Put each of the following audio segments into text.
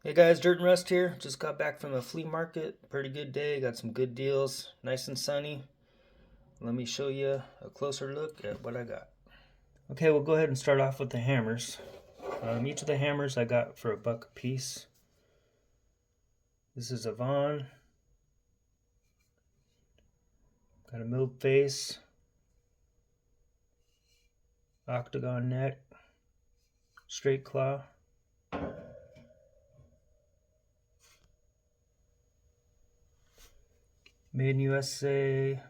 Hey guys, Dirt and Rust here. Just got back from a flea market. Pretty good day. Got some good deals. Nice and sunny. Let me show you a closer look at what I got. Okay, we'll go ahead and start off with the hammers. Each of the hammers I got for $1 a piece. This is a Vaughan. Got a milled face. Octagon neck. Straight claw. Made in USA.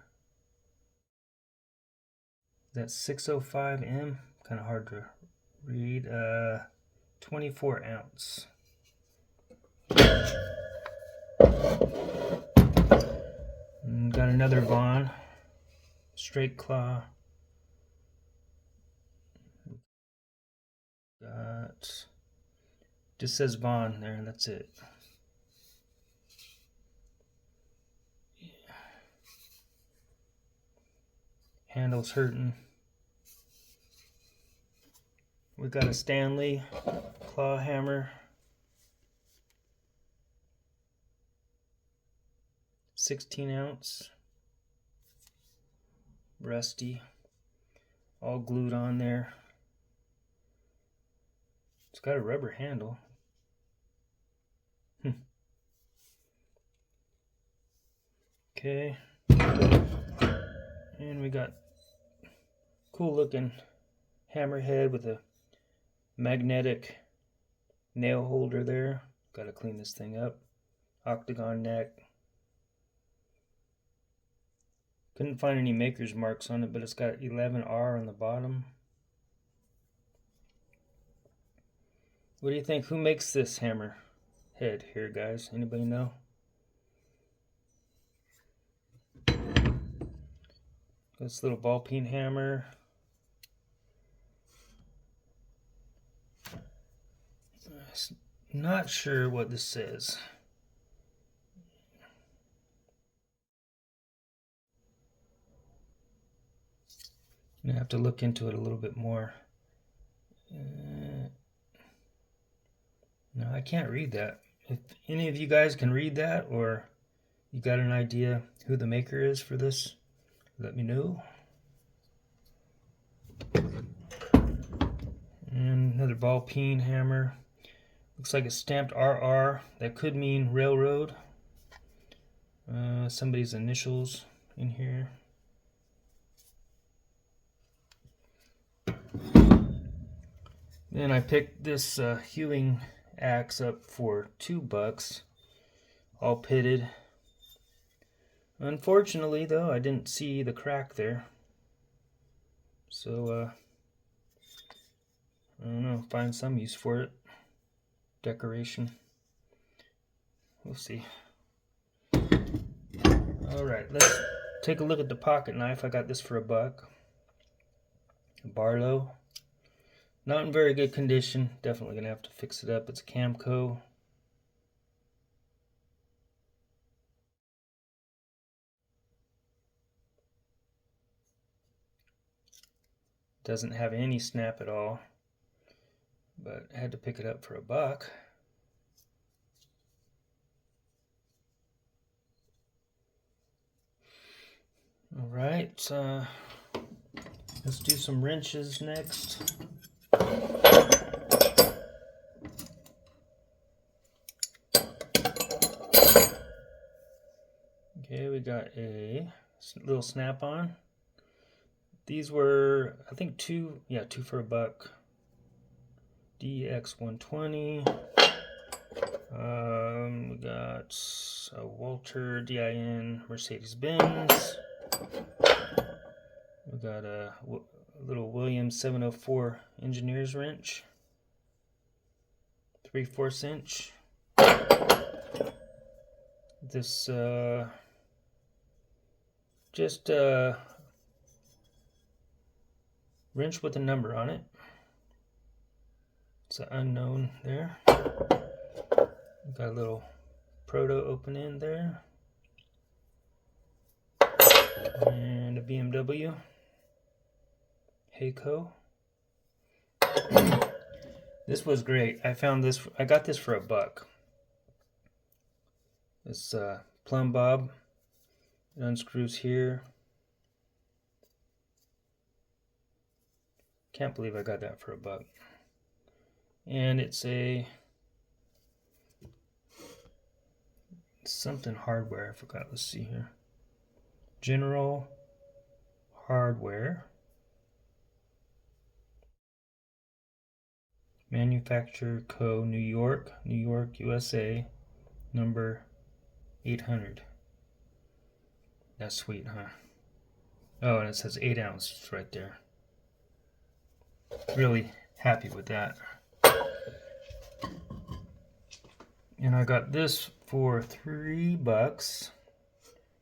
That's 605M. Kind of hard to read. 24 ounce. And got another Vaughan. Straight claw. Got just says Vaughan there, and that's it. Handle's hurting. We got a Stanley claw hammer. 16 ounce. Rusty. All glued on there. It's got a rubber handle. Okay. And we got cool looking hammerhead with a magnetic nail holder there. Got to clean this thing up. Octagon neck. Couldn't find any maker's marks on it, but it's got 11R on the bottom. What do you think? Who makes this hammer head here, guys? Anybody know? This Lil Ball-peen hammer. Not sure what this says. I'm gonna have to look into it a little bit more. No, I can't read that. If any of you guys can read that, or you got an idea who the maker is for this, let me know. And another Ball-peen hammer. Looks like it's stamped RR. That could mean railroad. Somebody's initials in here. Then I picked this hewing axe up for $2, all pitted. Unfortunately, though, I didn't see the crack there. So, I don't know, find some use for it. Decoration. We'll see. Alright, let's take a look at the pocket knife. I got this for $1. Barlow. Not in very good condition. Definitely going to have to fix it up. It's a CAMCO. Doesn't have any snap at all. But I had to pick it up for $1. Alright, let's do some wrenches next. Okay, we got a little snap-on. These were, I think, two for $1. DX120. We got a Walter DIN Mercedes-Benz. We got a little Williams 704 engineer's wrench, 3/4 inch. This just a wrench with a number on it. It's an unknown there. Got a little Proto opening there. And a BMW Heyco. This was great. I got this for $1. This plumb bob. It unscrews here. Can't believe I got that for $1. And it's a something hardware. I forgot. Let's see here. General Hardware. Manufacturer Co. New York, USA, number 800. That's sweet, huh? Oh, and it says 8 ounces right there. Really happy with that. And I got this for $3.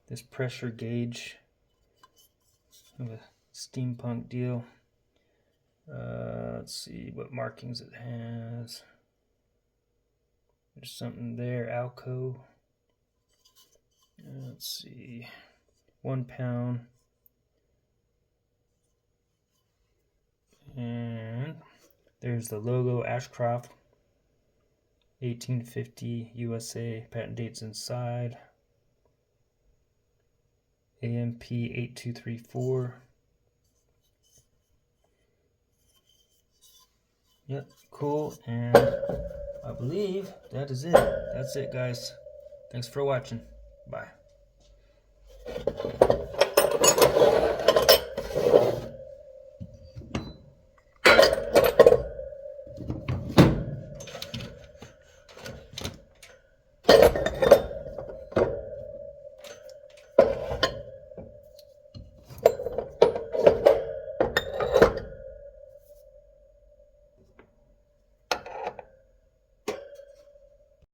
This pressure gauge. Kind of a steampunk deal. Let's see what markings it has. There's something there, Alco. Let's see, 1 pound. And there's the logo, Ashcroft, 1850 USA, patent dates inside. AMP 8234. Yep, cool, and I believe that is it. That's it, guys. Thanks for watching. Bye.